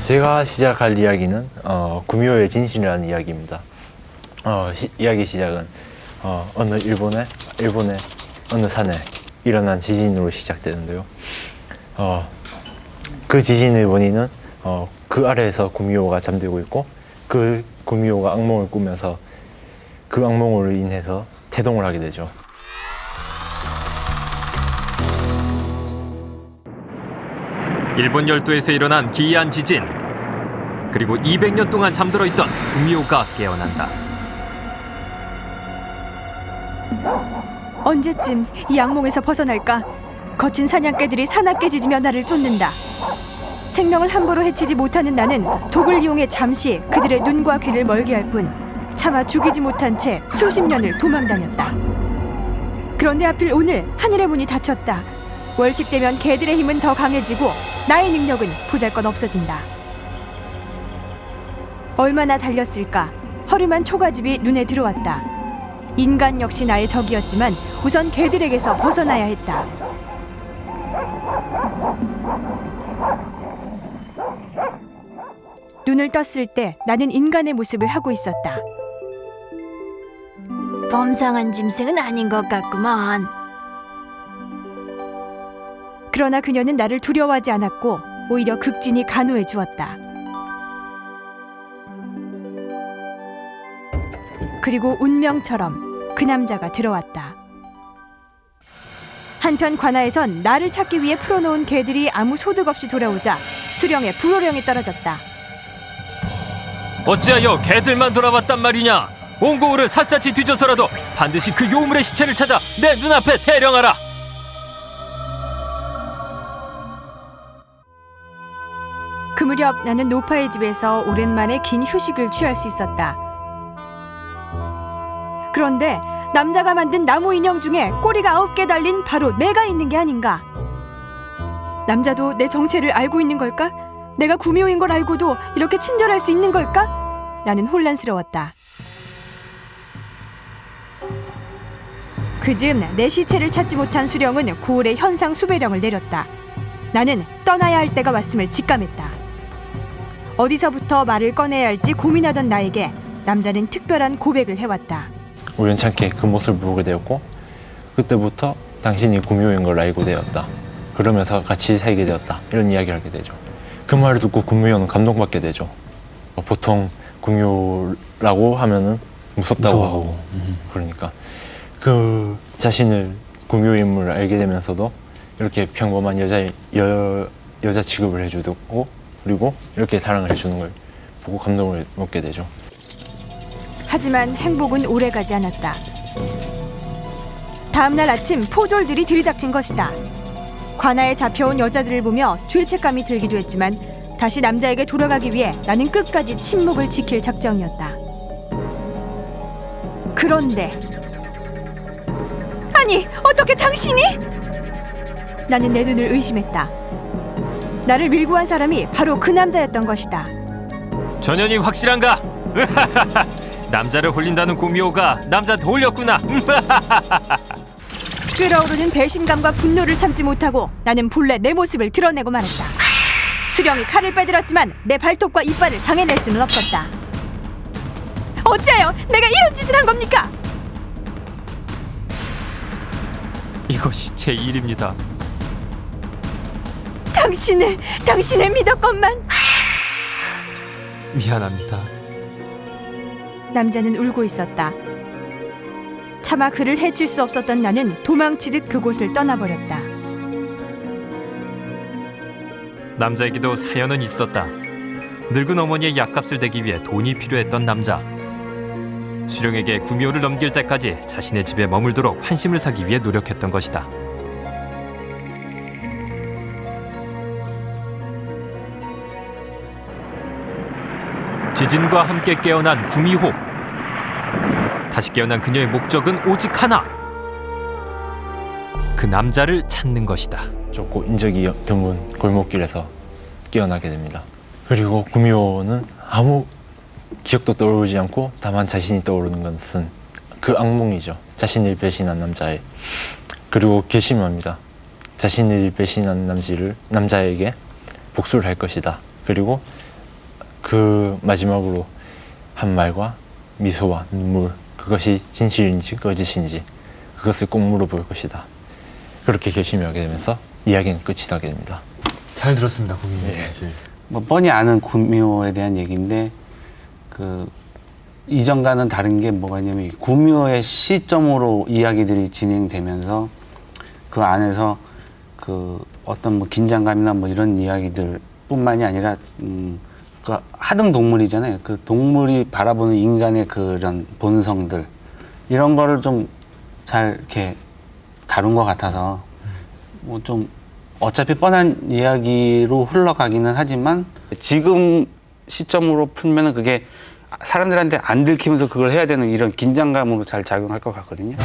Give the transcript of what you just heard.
제가 시작할 이야기는 구미호의 진실이라는 이야기입니다. 이야기 시작은 일본의 어느 산에 일어난 지진으로 시작되는데요. 그 지진의 원인은 그 아래에서 구미호가 잠들고 있고 그 구미호가 악몽을 꾸면서 그 악몽으로 인해서 태동을 하게 되죠. 일본 열도에서 일어난 기이한 지진. 그리고 200년 동안 잠들어 있던 구미호가 깨어난다. 언제쯤 이 악몽에서 벗어날까? 거친 사냥개들이 사납게 짖으며 나를 쫓는다. 생명을 함부로 해치지 못하는 나는 독을 이용해 잠시 그들의 눈과 귀를 멀게 할 뿐 차마 죽이지 못한 채 수십 년을 도망다녔다. 그런데 하필 오늘 하늘의 문이 닫혔다. 월식되면 개들의 힘은 더 강해지고 나의 능력은 보잘것없어진다. 얼마나 달렸을까? 허름한 초가집이 눈에 들어왔다. 인간 역시 나의 적이었지만 우선 개들에게서 벗어나야 했다. 눈을 떴을 때 나는 인간의 모습을 하고 있었다. 범상한 짐승은 아닌 것 같구먼. 그러나 그녀는 나를 두려워하지 않았고 오히려 극진히 간호해 주었다. 그리고 운명처럼 그 남자가 들어왔다. 한편 관아에선 나를 찾기 위해 풀어놓은 개들이 아무 소득 없이 돌아오자 수령의 불호령이 떨어졌다. 어찌하여 개들만 돌아왔단 말이냐? 옹고우를 샅샅이 뒤져서라도 반드시 그 요물의 시체를 찾아 내 눈앞에 대령하라. 그 무렵 나는 노파의 집에서 오랜만에 긴 휴식을 취할 수 있었다. 그런데 남자가 만든 나무 인형 중에 꼬리가 9개 달린 바로 내가 있는 게 아닌가. 남자도 내 정체를 알고 있는 걸까? 내가 구미호인 걸 알고도 이렇게 친절할 수 있는 걸까? 나는 혼란스러웠다. 그즈음 내 시체를 찾지 못한 수령은 고을에 현상 수배령을 내렸다. 나는 떠나야 할 때가 왔음을 직감했다. 어디서부터 말을 꺼내야 할지 고민하던 나에게 남자는 특별한 고백을 해왔다. 우연찮게 그 모습을 보게 되었고 그때부터 당신이 구미호인 걸 알고 되었다. 그러면서 같이 살게 되었다. 이런 이야기를 하게 되죠. 그 말을 듣고 구미호는 감동받게 되죠. 보통 구미호라고 하면은 무섭다고 하고 그러니까 그 자신을 구미호인물을 알게 되면서도 이렇게 평범한 여자 취급을 해주고 그리고 이렇게 사랑을 해주는 걸 보고 감동을 먹게 되죠. 하지만 행복은 오래가지 않았다. 다음날 아침 포졸들이 들이닥친 것이다. 관아에 잡혀온 여자들을 보며 죄책감이 들기도 했지만 다시 남자에게 돌아가기 위해 나는 끝까지 침묵을 지킬 작정이었다. 그런데 아니, 어떻게 당신이? 나는 내 눈을 의심했다. 나를 밀고 간 사람이 바로 그 남자였던 것이다. 전현이 확실한가? 남자를 홀린다는 구미호가 남자한테 홀렸구나. 끓어오르는 배신감과 분노를 참지 못하고 나는 본래 내 모습을 드러내고 말았다. 수령이 칼을 빼들었지만 내 발톱과 이빨을 당해낼 수는 없었다. 어찌하여 내가 이런 짓을 한 겁니까? 이것이 제 일입니다. 당신을 믿었건만. 미안합니다. 남자는 울고 있었다. 차마 그를 해칠 수 없었던 나는 도망치듯 그곳을 떠나버렸다. 남자에게도 사연은 있었다. 늙은 어머니의 약값을 대기 위해 돈이 필요했던 남자. 수령에게 구미호를 넘길 때까지 자신의 집에 머물도록 환심을 사기 위해 노력했던 것이다. 지진과 함께 깨어난 구미호. 다시 깨어난 그녀의 목적은 오직 하나. 그 남자를 찾는 것이다. 좁고 인적이 드문 골목길에서 깨어나게 됩니다. 그리고 구미호는 아무 기억도 떠오르지 않고 다만 자신이 떠오르는 것은 그 악몽이죠. 자신을 배신한 남자의. 그리고 결심합니다. 자신을 배신한 남자에게 복수를 할 것이다. 그리고 그 마지막으로 한 말과 미소와 눈물, 그것이 진실인지 거짓인지 그것을 꼭 물어볼 것이다. 그렇게 결심하게 되면서 이야기는 끝이 나게 됩니다. 잘 들었습니다, 고객님. 예. 사실. 뭐 뻔히 아는 구미호에 대한 얘기인데 그 이전과는 다른 게 뭐가 있냐면 이 구미호의 시점으로 이야기들이 진행되면서 그 안에서 그 어떤 뭐 긴장감이나 뭐 이런 이야기들뿐만이 아니라 그 하등 동물이잖아요. 그 동물이 바라보는 인간의 그런 본성들 이런 거를 좀 잘 이렇게 다룬 것 같아서 뭐 좀 어차피 뻔한 이야기로 흘러가기는 하지만 지금 시점으로 풀면은 그게 사람들한테 안 들키면서 그걸 해야 되는 이런 긴장감으로 잘 작용할 것 같거든요.